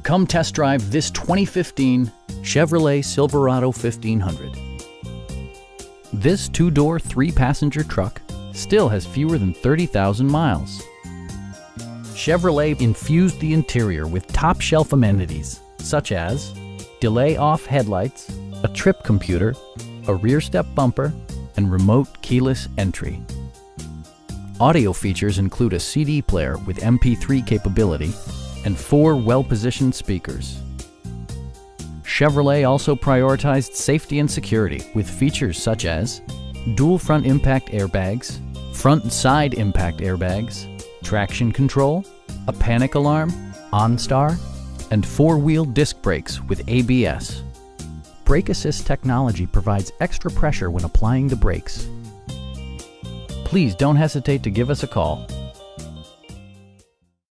Come test drive this 2015 Chevrolet Silverado 1500. This two-door, three-passenger truck still has fewer than 30,000 miles. Chevrolet infused the interior with top-shelf amenities such as delay-off headlights, a trip computer, a rear step bumper, and remote keyless entry. Audio features include a CD player with MP3 capability and 4 well-positioned speakers. Chevrolet also prioritized safety and security with features such as dual front impact airbags, front and side impact airbags, traction control, a panic alarm, OnStar, and 4-wheel disc brakes with ABS. Brake Assist technology provides extra pressure when applying the brakes. Please don't hesitate to give us a call.